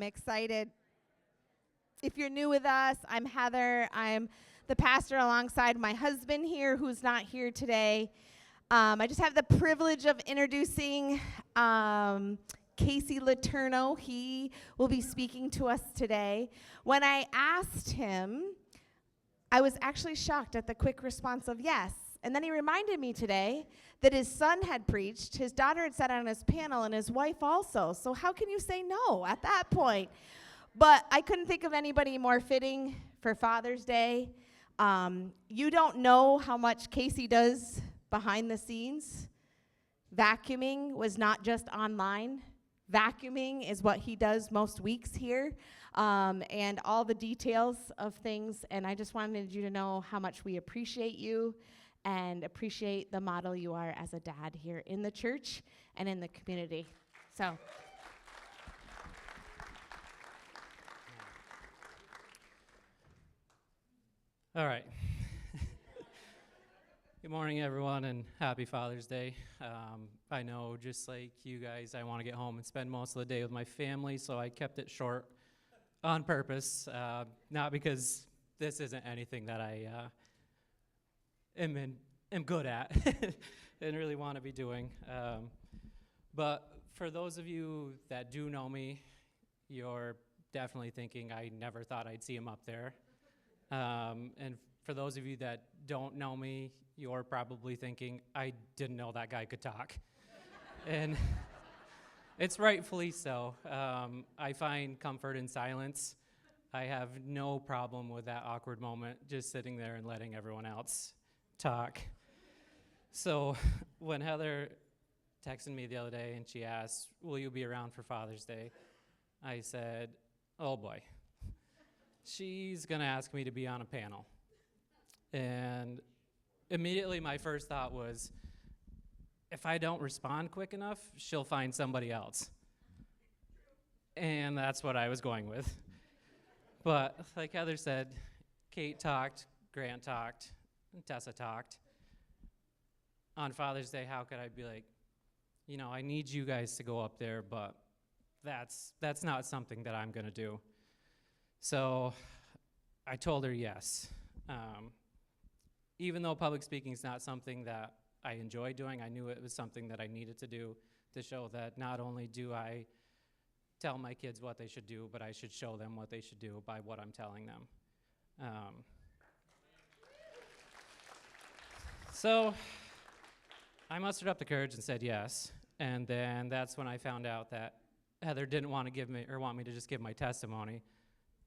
excited. If you're new with us, I'm Heather. I'm the pastor alongside my husband here, who's not here today. I just have the privilege of introducing Casey Letourneau. He will be speaking to us today. When I asked him, I was actually shocked at the quick response of yes. And then he reminded me today that his son had preached, his daughter had sat on his panel, and his wife also. So how can you say no at that point? But I couldn't think of anybody more fitting for Father's Day. You don't know how much Casey does behind the scenes. Vacuuming was not just online. Vacuuming is what he does most weeks here, and all the details of things. And I just wanted you to know how much we appreciate you and appreciate the model you are as a dad here in the church and in the community. So. All right. Good morning, everyone, and happy Father's Day. I know, just like you guys, I want to get home and spend most of the day with my family, so I kept it short on purpose, not because this isn't anything that I am good at and really want to be doing. But for those of you that do know me, you're definitely thinking I never thought I'd see him up there. And for those of you that don't know me, you're probably thinking, I didn't know that guy could talk. And it's rightfully so. I find comfort in silence. I have no problem with that awkward moment, just sitting there and letting everyone else talk. So when Heather texted me the other day and she asked, will you be around for Father's Day? I said, oh boy. She's going to ask me to be on a panel. And immediately my first thought was, if I don't respond quick enough, she'll find somebody else. And that's what I was going with. But like Heather said, Kate talked, Grant talked, and Tessa talked. On Father's Day, how could I be like, you know, I need you guys to go up there, but that's not something that I'm going to do. So I told her yes. Even though public speaking is not something that I enjoy doing, I knew it was something that I needed to do to show that not only do I tell my kids what they should do, but I should show them what they should do by what I'm telling them. So I mustered up the courage and said yes. And then that's when I found out that Heather didn't want to give me or want me to just give my testimony.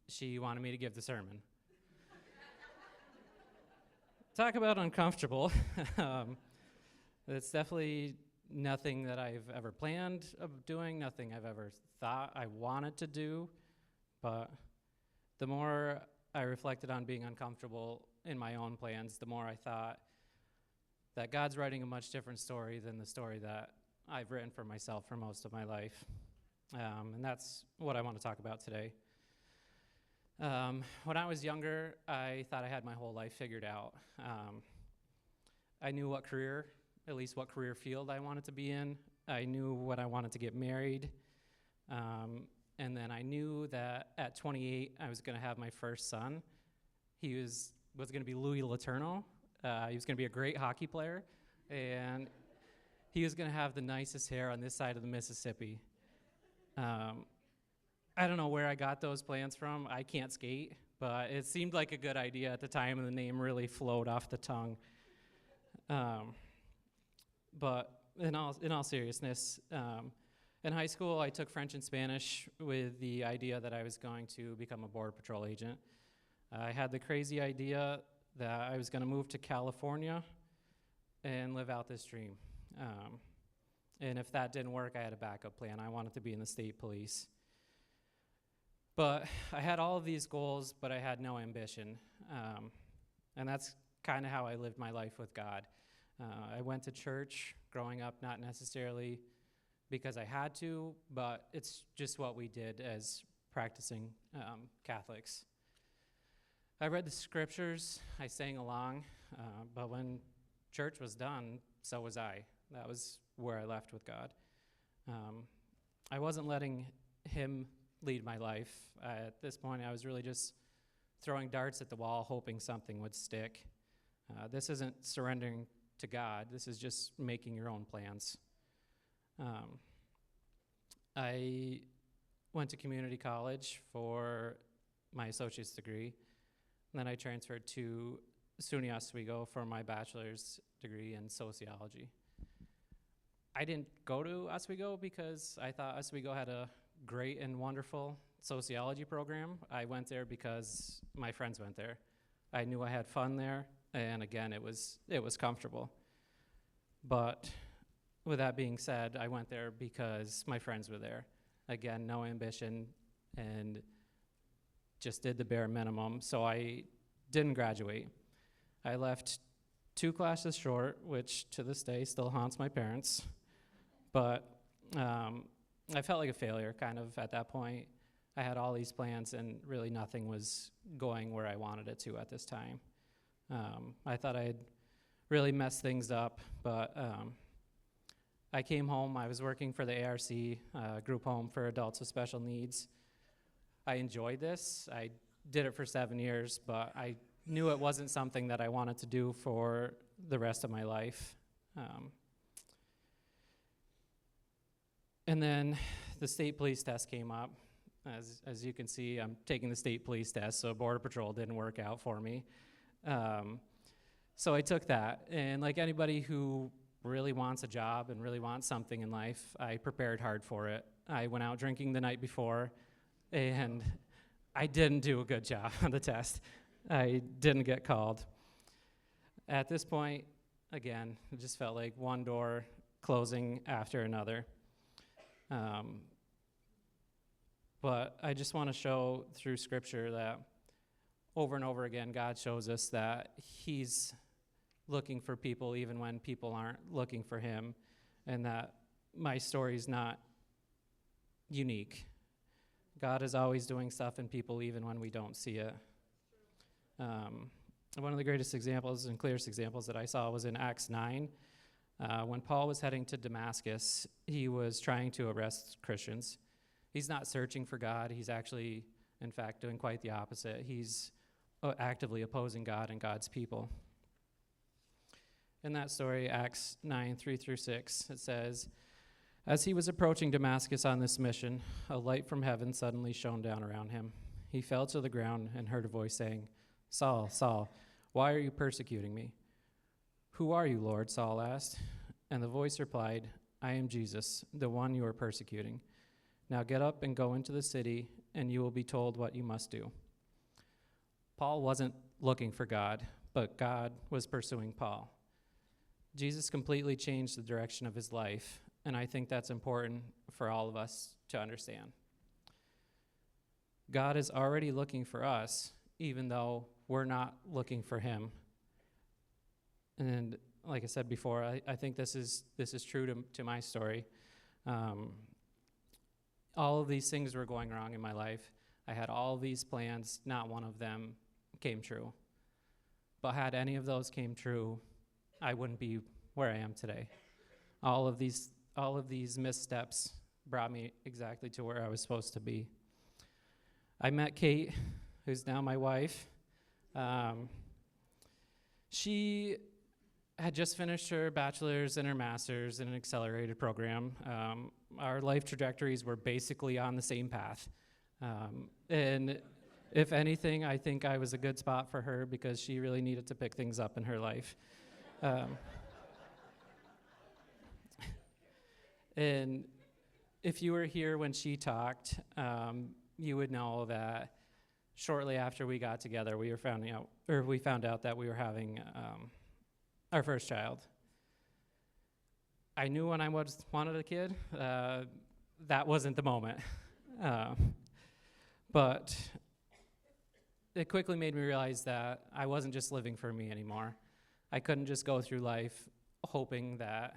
She wanted me to give the sermon. Talk about uncomfortable. It's definitely nothing that I've ever planned of doing, nothing I've ever thought I wanted to do. But the more I reflected on being uncomfortable in my own plans, the more I thought that God's writing a much different story than the story that I've written for myself for most of my life. And that's what I want to talk about today. When I was younger, I thought I had my whole life figured out. I knew what career, at least what career field I wanted to be in. I knew when I wanted to get married. And then I knew that at 28, I was going to have my first son. He was going to be Louis Letourneau. He was going to be a great hockey player. And he was going to have the nicest hair on this side of the Mississippi. I don't know where I got those plans from. I can't skate, but it seemed like a good idea at the time, and the name really flowed off the tongue. But in all seriousness, in high school, I took French and Spanish with the idea that I was going to become a Border Patrol agent. I had the crazy idea that I was going to move to California and live out this dream. And if that didn't work, I had a backup plan. I wanted to be in the state police. But I had all of these goals, but I had no ambition. And that's kind of how I lived my life with God. I went to church growing up, not necessarily because I had to, but it's just what we did as practicing Catholics. I read the scriptures, I sang along, but when church was done, so was I. That was where I left with God. I wasn't letting him lead my life. At this point, I was really just throwing darts at the wall, hoping something would stick. This isn't surrendering to God. This is just making your own plans. I went to community college for my associate's degree. And then I transferred to SUNY Oswego for my bachelor's degree in sociology. I didn't go to Oswego because I thought Oswego had a great and wonderful sociology program. I went there because my friends went there. I knew I had fun there, and again, it was comfortable. But with that being said, I went there because my friends were there. Again, no ambition, and just did the bare minimum, so I didn't graduate. I left 2 classes short, which to this day still haunts my parents. But I felt like a failure kind of at that point. I had all these plans and really nothing was going where I wanted it to at this time. I thought I had really messed things up, but I came home. I was working for the ARC, group home for adults with special needs. I enjoyed this. I did it for 7 years, but I knew it wasn't something that I wanted to do for the rest of my life. And then the state police test came up. As you can see, I'm taking the state police test, so Border Patrol didn't work out for me. So I took that, and like anybody who really wants a job and really wants something in life, I prepared hard for it. I went out drinking the night before, and I didn't do a good job on the test. I didn't get called. At this point, again, it just felt like one door closing after another. But I just want to show through Scripture that over and over again, God shows us that He's looking for people even when people aren't looking for Him, and that my story's not unique. God is always doing stuff in people even when we don't see it. One of the greatest examples and clearest examples that I saw was in Acts 9. When Paul was heading to Damascus, he was trying to arrest Christians. He's not searching for God. He's actually, in fact, doing quite the opposite. He's actively opposing God and God's people. In that story, Acts 9, 3-6, it says, "As he was approaching Damascus on this mission, a light from heaven suddenly shone down around him. He fell to the ground and heard a voice saying, 'Saul, Saul, why are you persecuting me?' 'Who are you, Lord?' Saul asked. And the voice replied, 'I am Jesus, the one you are persecuting. Now get up and go into the city, and you will be told what you must do.'" Paul wasn't looking for God, but God was pursuing Paul. Jesus completely changed the direction of his life, and I think that's important for all of us to understand. God is already looking for us, even though we're not looking for him. And like I said before, I think this is true to my story. All of these things were going wrong in my life. I had all of these plans, not one of them came true. But had any of those came true, I wouldn't be where I am today. All of these missteps brought me exactly to where I was supposed to be. I met Kate, who's now my wife. She had just finished her bachelor's and her master's in an accelerated program. Our life trajectories were basically on the same path. And if anything, I think I was a good spot for her because she really needed to pick things up in her life. And if you were here when she talked, you would know that shortly after we got together, we found out that we were having our first child. I knew when I wanted a kid, that wasn't the moment. But it quickly made me realize that I wasn't just living for me anymore. I couldn't just go through life hoping that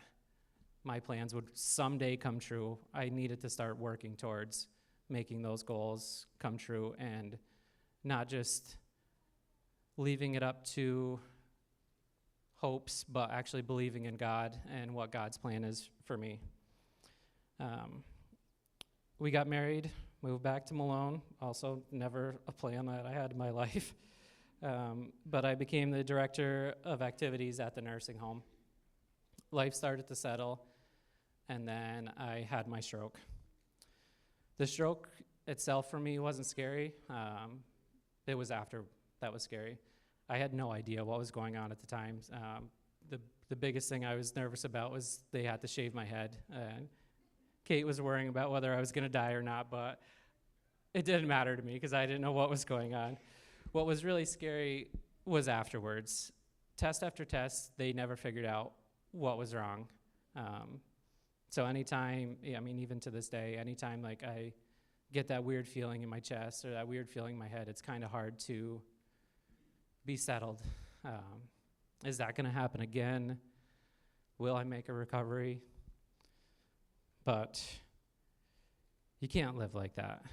my plans would someday come true. I needed to start working towards making those goals come true and not just leaving it up to hopes, but actually believing in God and what God's plan is for me. We got married moved back to Malone, also never a plan that I had in my life. But I became the director of activities at the nursing home. Life started to settle, and then I had my stroke. The stroke itself for me wasn't scary. It was after that was scary. I had no idea what was going on at the time. The biggest thing I was nervous about was they had to shave my head. Kate was worrying about whether I was going to die or not, but it didn't matter to me because I didn't know what was going on. What was really scary was afterwards. Test after test, they never figured out what was wrong. So anytime, even to this day, anytime like I get that weird feeling in my chest or that weird feeling in my head, it's kind of hard to be settled. Is that going to happen again? Will I make a recovery? But you can't live like that.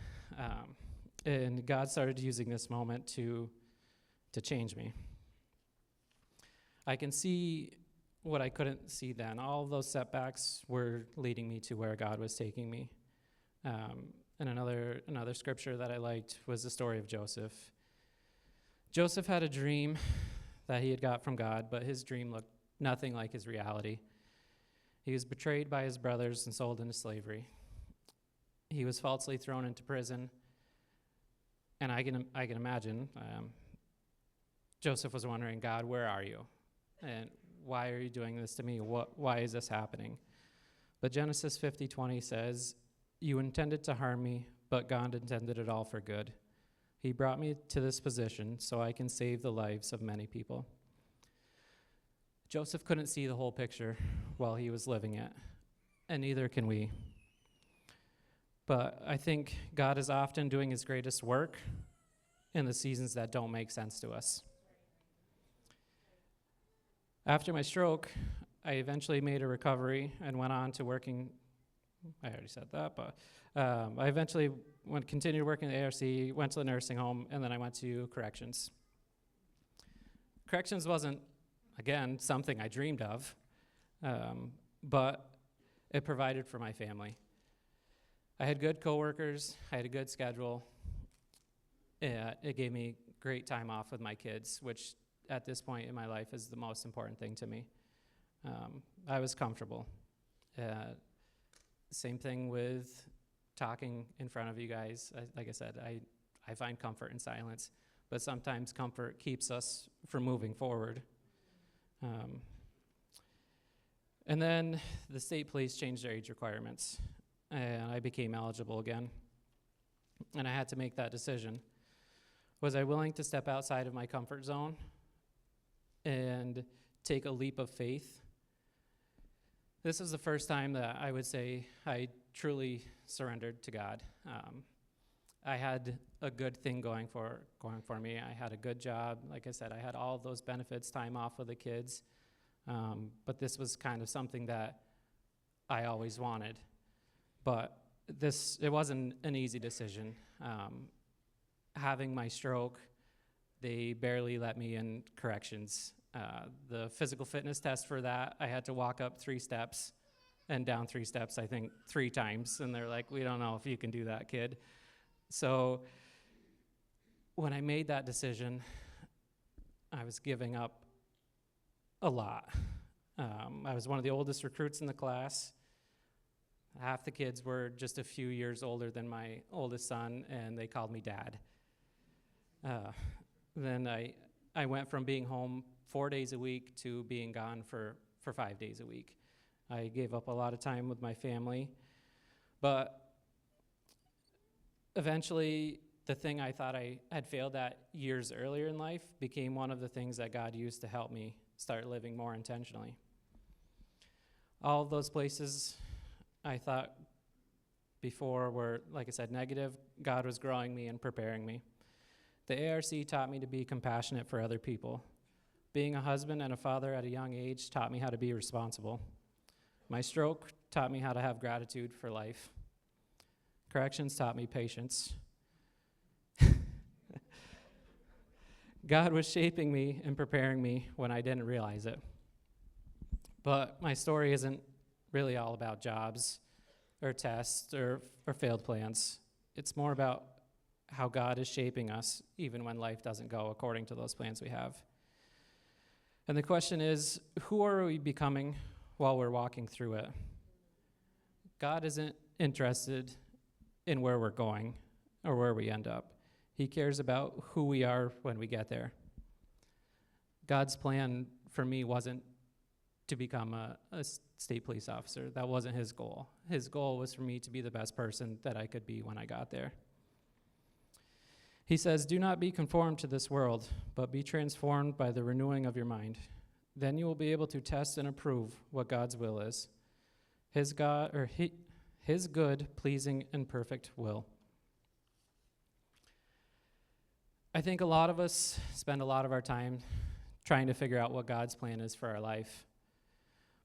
And God started using this moment to change me. I can see what I couldn't see then. All of those setbacks were leading me to where God was taking me. And another scripture that I liked was the story of Joseph. Joseph had a dream that he had got from God, but his dream looked nothing like his reality. He was betrayed by his brothers and sold into slavery. He was falsely thrown into prison. And I can imagine Joseph was wondering, God, where are you? And why are you doing this to me? Why is this happening? But Genesis 50:20 says, you intended to harm me, but God intended it all for good. He brought me to this position so I can save the lives of many people. Joseph couldn't see the whole picture while he was living it, and neither can we. But I think God is often doing his greatest work in the seasons that don't make sense to us. After my stroke, I eventually made a recovery and went on to working. I already said that, but I eventually continued working at ARC, went to the nursing home, and then I went to corrections. Corrections wasn't, again, something I dreamed of, but it provided for my family. I had good coworkers, I had a good schedule. It gave me great time off with my kids, which at this point in my life is the most important thing to me. I was comfortable. Same thing with talking in front of you guys. Like I said, I find comfort in silence, but sometimes comfort keeps us from moving forward. And then the state police changed their age requirements, and I became eligible again. And I had to make that decision. Was I willing to step outside of my comfort zone and take a leap of faith? This is the first time that I would say I truly surrendered to God. I had a good thing going for me. I had a good job. Like I said, I had all of those benefits, time off with the kids. But this was kind of something that I always wanted. But it wasn't an easy decision. Having my stroke, they barely let me in corrections. The physical fitness test for that, I had to walk up 3 steps and down 3 steps, I think 3 times. And they're like, we don't know if you can do that, kid. So when I made that decision, I was giving up a lot. I was one of the oldest recruits in the class. Half the kids were just a few years older than my oldest son, and they called me dad. Then I went from being home 4 days a week to being gone for 5 days a week. I gave up a lot of time with my family, but eventually the thing I thought I had failed at years earlier in life became one of the things that God used to help me start living more intentionally. All of those places I thought before were, like I said, negative. God was growing me and preparing me. The ARC taught me to be compassionate for other people. Being a husband and a father at a young age taught me how to be responsible. My stroke taught me how to have gratitude for life. Corrections taught me patience. God was shaping me and preparing me when I didn't realize it. But my story isn't really all about jobs or tests or failed plans. It's more about how God is shaping us, even when life doesn't go according to those plans we have. And the question is, who are we becoming while we're walking through it? God isn't interested in where we're going or where we end up. He cares about who we are when we get there. God's plan for me wasn't to become a state police officer. That wasn't his goal. His goal was for me to be the best person that I could be when I got there. He says, "Do not be conformed to this world, but be transformed by the renewing of your mind. Then you will be able to test and approve what God's will is, his good, pleasing, and perfect will." I think a lot of us spend a lot of our time trying to figure out what God's plan is for our life.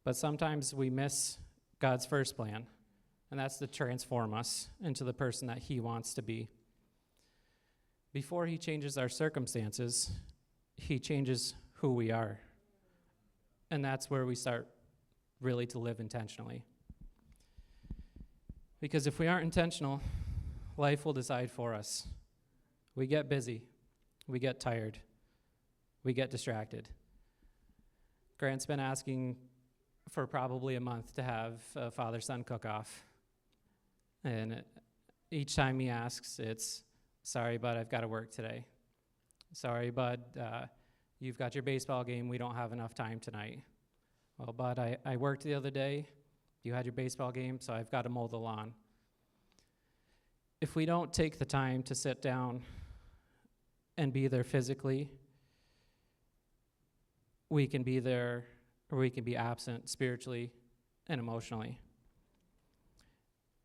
But sometimes we miss God's first plan, and that's to transform us into the person that he wants to be. Before he changes our circumstances, he changes who we are. And that's where we start really to live intentionally. Because if we aren't intentional, life will decide for us. We get busy. We get tired. We get distracted. Grant's been asking for probably a month to have a father-son cook-off. And each time he asks, it's, "Sorry, bud, I've got to work today. Sorry, bud, you've got your baseball game. We don't have enough time tonight. Well, bud, I worked the other day. You had your baseball game, so I've got to mow the lawn." If we don't take the time to sit down and be there physically, we can be there, or we can be absent spiritually and emotionally.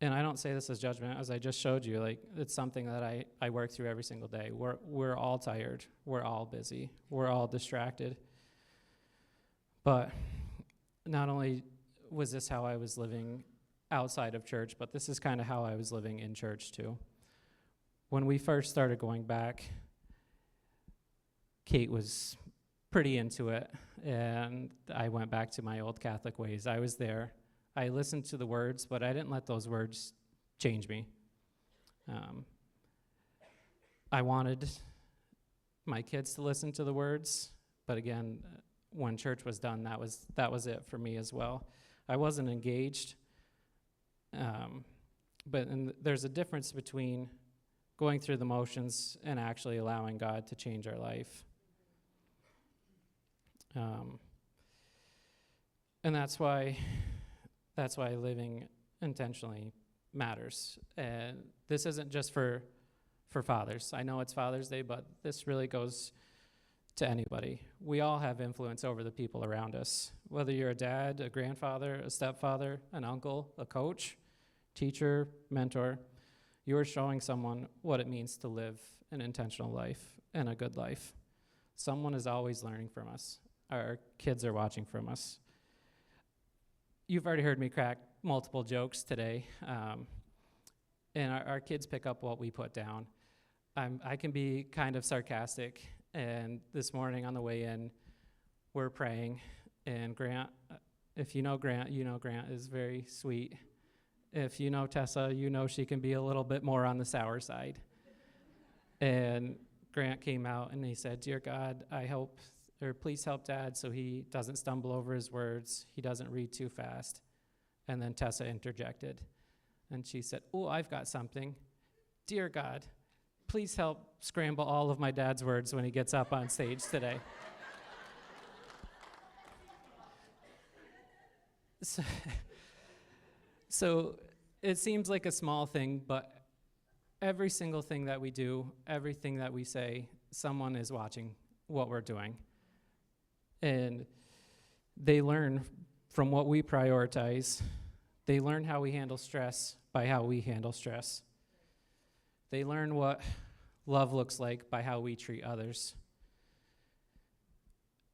And I don't say this as judgment, as I just showed you. Like, it's something that I work through every single day. We're all tired. We're all busy. We're all distracted. But not only was this how I was living outside of church, but this is kind of how I was living in church too. When we first started going back, Kate was pretty into it, and I went back to my old Catholic ways. I was there. I listened to the words, but I didn't let those words change me. I wanted my kids to listen to the words, but again, when church was done, that was it for me as well. I wasn't engaged, but there's a difference between going through the motions and actually allowing God to change our life. And that's why living intentionally matters. And this isn't just for fathers. I know it's Father's Day, but this really goes to anybody. We all have influence over the people around us. Whether you're a dad, a grandfather, a stepfather, an uncle, a coach, teacher, mentor, you are showing someone what it means to live an intentional life and a good life. Someone is always learning from us. Our kids are watching from us. You've already heard me crack multiple jokes today, and our kids pick up what we put down. I can be kind of sarcastic, and this morning on the way in, we're praying, and Grant, if you know Grant is very sweet. If you know Tessa, you know she can be a little bit more on the sour side. And Grant came out and he said, "Dear God, please help Dad so he doesn't stumble over his words, he doesn't read too fast." And then Tessa interjected, and she said, "Oh, I've got something. Dear God, please help scramble all of my dad's words when he gets up on stage today." So it seems like a small thing, but every single thing that we do, everything that we say, someone is watching what we're doing. And they learn from what we prioritize. They learn how we handle stress by how we handle stress. They learn what love looks like by how we treat others.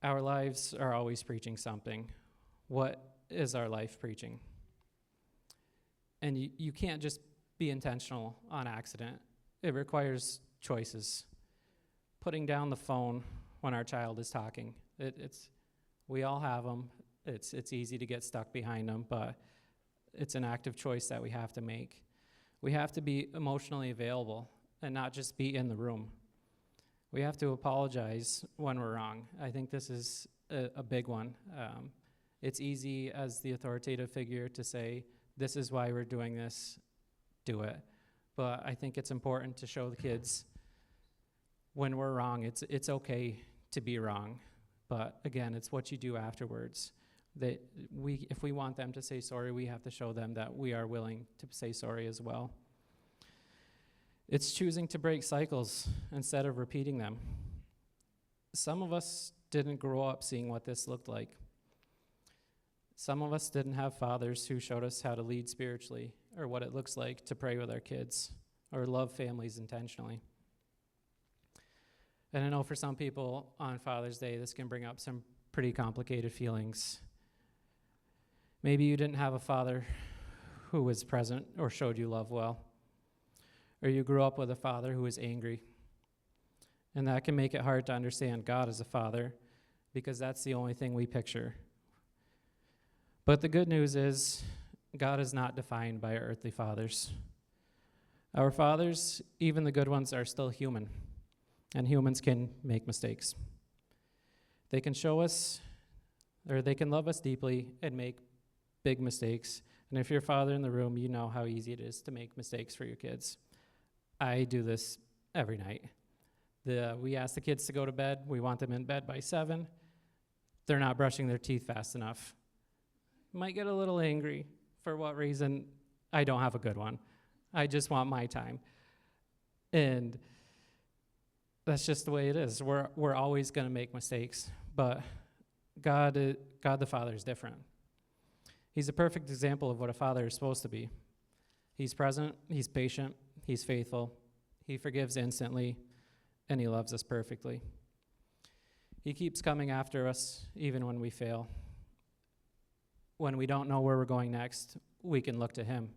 Our lives are always preaching something. What is our life preaching? And you can't just be intentional on accident. It requires choices. Putting down the phone when our child is talking. We all have them. It's easy to get stuck behind them, but it's an active choice that we have to make. We have to be emotionally available and not just be in the room. We have to apologize when we're wrong. I think this is a big one. It's easy as the authoritative figure to say, this is why we're doing this, do it. But I think it's important to show the kids when we're wrong, it's okay to be wrong. But again, it's what you do afterwards. If we want them to say sorry, we have to show them that we are willing to say sorry as well. It's choosing to break cycles instead of repeating them. Some of us didn't grow up seeing what this looked like. Some of us didn't have fathers who showed us how to lead spiritually or what it looks like to pray with our kids or love families intentionally. And I know for some people on Father's Day, this can bring up some pretty complicated feelings. Maybe you didn't have a father who was present or showed you love well. Or you grew up with a father who was angry. And that can make it hard to understand God as a father because that's the only thing we picture. But the good news is God is not defined by our earthly fathers. Our fathers, even the good ones, are still human. And humans can make mistakes. They can show us, or they can love us deeply and make big mistakes. And if you're a father in the room, you know how easy it is to make mistakes for your kids. I do this every night. We ask the kids to go to bed. We want them in bed by 7. They're not brushing their teeth fast enough. Might get a little angry. For what reason? I don't have a good one. I just want my time. And that's just the way it is. We're always going to make mistakes. But God the Father is different. He's a perfect example of what a father is supposed to be. He's present, he's patient, he's faithful, he forgives instantly, and he loves us perfectly. He keeps coming after us even when we fail. When we don't know where we're going next, we can look to him.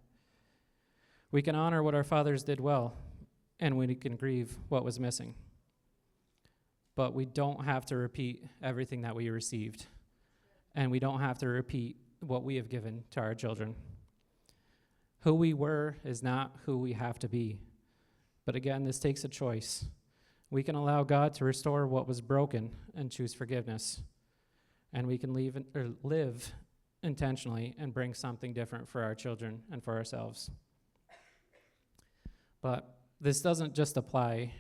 We can honor what our fathers did well, and we can grieve what was missing. But we don't have to repeat everything that we received, and we don't have to repeat what we have given to our children. Who we were is not who we have to be. But again, this takes a choice. We can allow God to restore what was broken and choose forgiveness. And we can live intentionally and bring something different for our children and for ourselves. But this doesn't just apply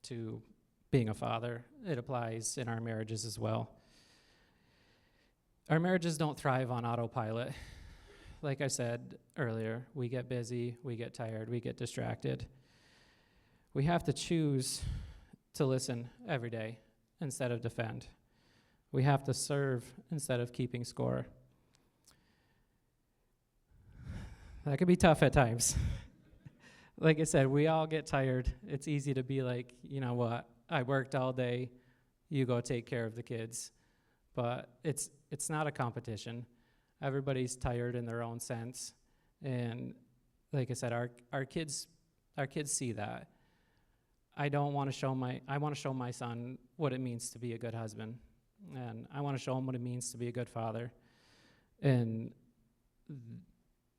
to being a father. It applies in our marriages as well. Our marriages don't thrive on autopilot. Like I said earlier, we get busy, we get tired, we get distracted. We have to choose to listen every day instead of defend. We have to serve instead of keeping score. That can be tough at times. Like I said, we all get tired. It's easy to be like, you know what, I worked all day, you go take care of the kids. But it's not a competition. Everybody's tired in their own sense. And like I said, our kids see that. I want to show my son what it means to be a good husband. And I want to show him what it means to be a good father. And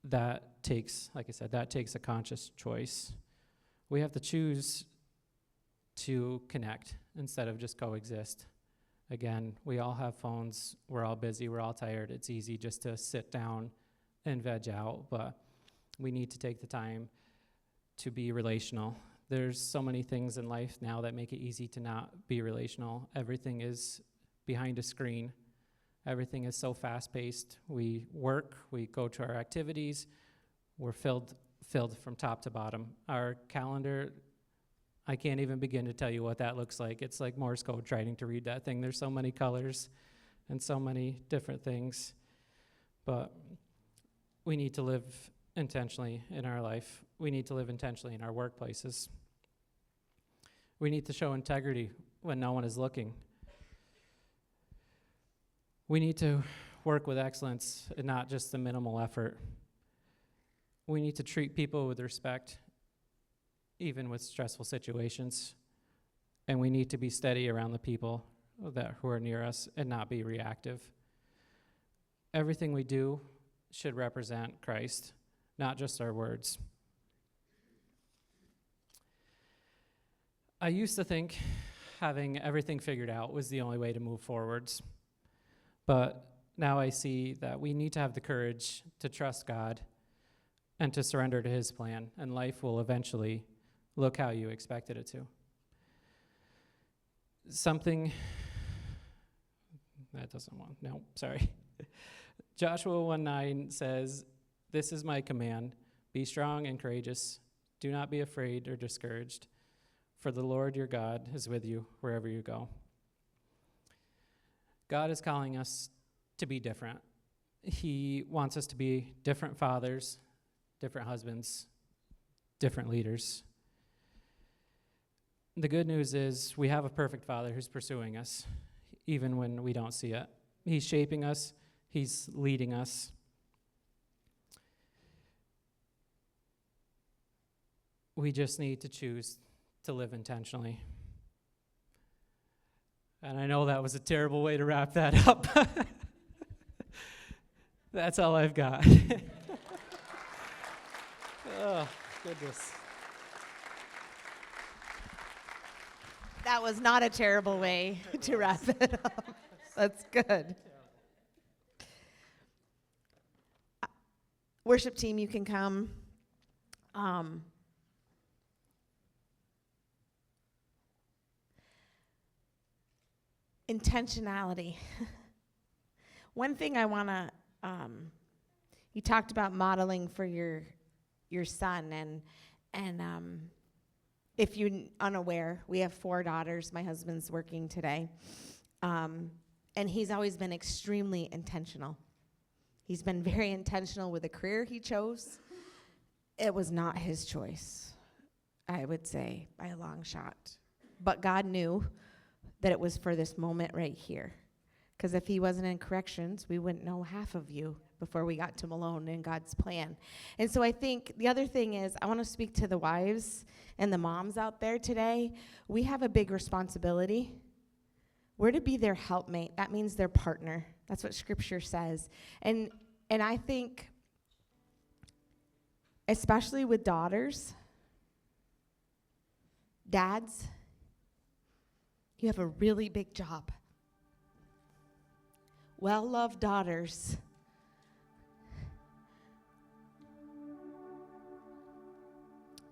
that takes, like I said, that takes a conscious choice. We have to choose to connect instead of just coexist. Again, we all have phones, we're all busy, we're all tired. It's easy just to sit down and veg out, but we need to take the time to be relational. There's so many things in life now that make it easy to not be relational. Everything is behind a screen. Everything is so fast-paced. We work, we go to our activities, we're filled from top to bottom. Our calendar, I can't even begin to tell you what that looks like. It's like Morse code trying to read that thing. There's so many colors and so many different things. But we need to live intentionally in our life. We need to live intentionally in our workplaces. We need to show integrity when no one is looking. We need to work with excellence and not just the minimal effort. We need to treat people with respect, even with stressful situations. And we need to be steady around the people who are near us and not be reactive. Everything we do should represent Christ, not just our words. I used to think having everything figured out was the only way to move forwards. But now I see that we need to have the courage to trust God and to surrender to his plan, and life will eventually look how you expected it to. Something that doesn't want, no, sorry. Joshua 1:9 says, "This is my command, be strong and courageous. Do not be afraid or discouraged, for the Lord your God is with you wherever you go." God is calling us to be different. He wants us to be different fathers, different husbands, different leaders. The good news is we have a perfect Father who's pursuing us, even when we don't see it. He's shaping us. He's leading us. We just need to choose to live intentionally. And I know that was a terrible way to wrap that up. That's all I've got. Oh, goodness. That was not a terrible way to wrap it up. That's good. Worship team, you can come. Intentionality. One thing I want to, you talked about modeling for your son, and if you're unaware, we have 4 daughters. My husband's working today, and he's always been extremely intentional. He's been very intentional with the career he chose. It was not his choice, I would say, by a long shot. But God knew that it was for this moment right here. Because if he wasn't in corrections, we wouldn't know half of you before we got to Malone and God's plan. And so I think the other thing is, I want to speak to the wives and the moms out there today. We have a big responsibility. We're to be their helpmate. That means their partner. That's what Scripture says. And I think, especially with daughters, dads, you have a really big job. Well-loved daughters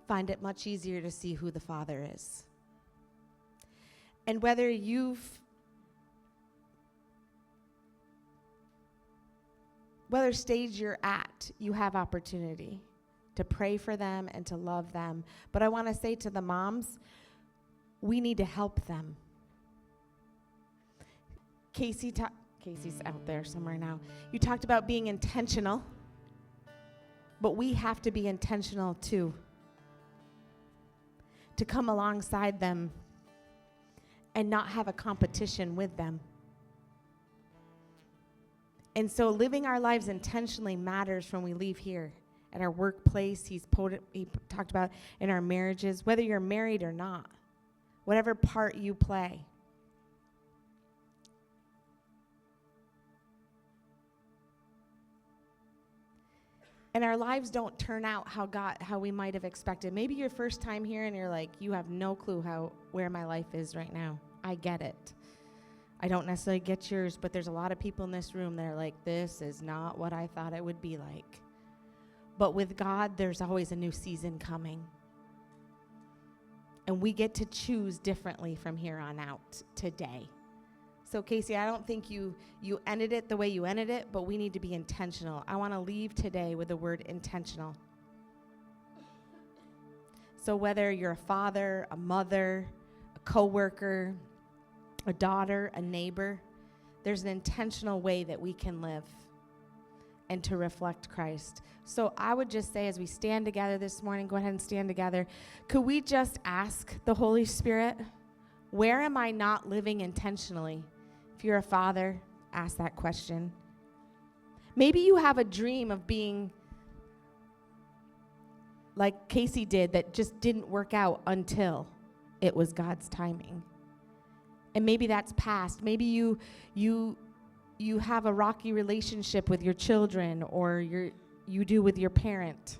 find it much easier to see who the father is. And whether stage you're at, you have opportunity to pray for them and to love them. But I want to say to the moms, we need to help them. Casey's out there somewhere now. You talked about being intentional, but we have to be intentional too, to come alongside them and not have a competition with them. And so living our lives intentionally matters when we leave here. At our workplace, he talked about in our marriages, whether you're married or not, whatever part you play. And our lives don't turn out how we might have expected. Maybe your first time here and you're like, you have no clue where my life is right now. I get it. I don't necessarily get yours, but there's a lot of people in this room that are like, this is not what I thought it would be like. But with God, there's always a new season coming. And we get to choose differently from here on out today. So Casey, I don't think you ended it the way you ended it, but we need to be intentional. I want to leave today with the word intentional. So whether you're a father, a mother, a coworker, a daughter, a neighbor, there's an intentional way that we can live and to reflect Christ. So I would just say, as we stand together this morning, go ahead and stand together. Could we just ask the Holy Spirit, where am I not living intentionally? If you're a father, ask that question. Maybe you have a dream of being like Casey did that just didn't work out until it was God's timing. And maybe that's past. Maybe you have a rocky relationship with your children, or you do with your parent.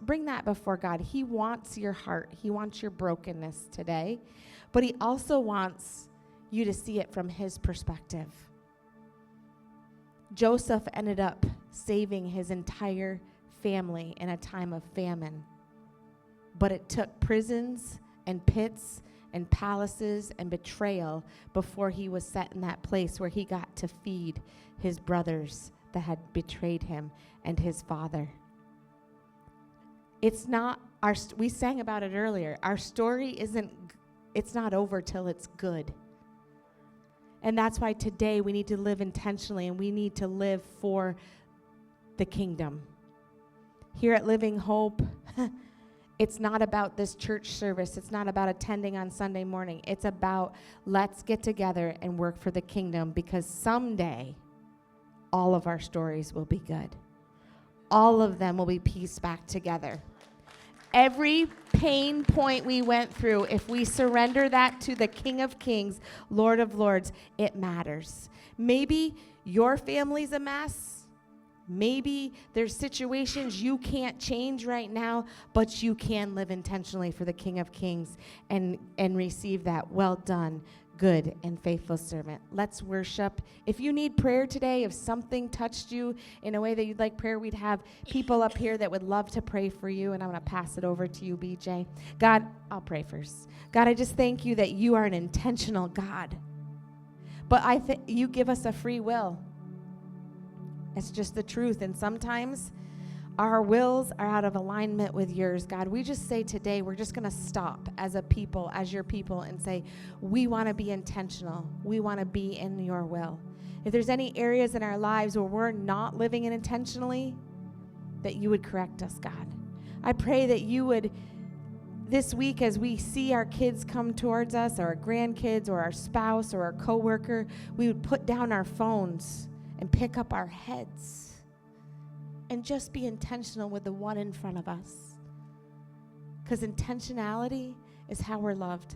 bring that before God. He wants your heart. He wants your brokenness today, but he also wants you to see it from his perspective. Joseph ended up saving his entire family in a time of famine, but it took prisons and pits and palaces and betrayal before he was set in that place where he got to feed his brothers that had betrayed him and his father. It's not we sang about it earlier. Our story it's not over till it's good. And that's why today we need to live intentionally, and we need to live for the kingdom. Here at Living Hope, it's not about this church service. It's not about attending on Sunday morning. It's about let's get together and work for the kingdom, because someday all of our stories will be good. All of them will be pieced back together. Every pain point we went through, if we surrender that to the King of Kings, Lord of Lords, it matters. Maybe your family's a mess. Maybe there's situations you can't change right now, but you can live intentionally for the King of Kings and receive that well done, good and faithful servant. Let's worship. If you need prayer today, if something touched you in a way that you'd like prayer, we'd have people up here that would love to pray for you, and I'm going to pass it over to you, BJ. God, I'll pray first. God, I just thank you that you are an intentional God, but you give us a free will. It's just the truth, and sometimes our wills are out of alignment with yours, God. We just say today, we're just going to stop as a people, as your people, and say, we want to be intentional. We want to be in your will. If there's any areas in our lives where we're not living it intentionally, that you would correct us, God. I pray that you would, this week, as we see our kids come towards us, or our grandkids, or our spouse, or our coworker, we would put down our phones and pick up our heads and just be intentional with the one in front of us. Because intentionality is how we're loved.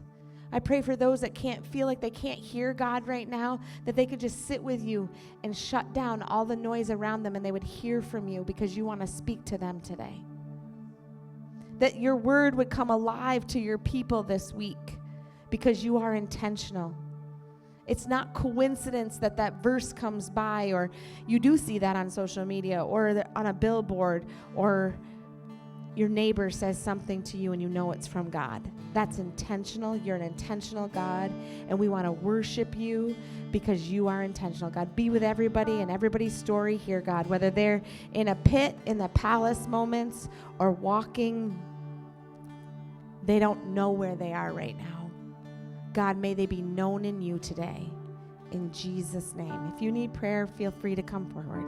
I pray for those that can't feel like they can't hear God right now, that they could just sit with you and shut down all the noise around them, and they would hear from you because you want to speak to them today. That your word would come alive to your people this week because you are intentional. It's not coincidence that that verse comes by, or you do see that on social media or on a billboard, or your neighbor says something to you and you know it's from God. That's intentional. You're an intentional God, and we want to worship you because you are intentional. God, be with everybody and everybody's story here, God, whether they're in a pit, in the palace moments, or walking, they don't know where they are right now. God, may they be known in you today. In Jesus' name. If you need prayer, feel free to come forward.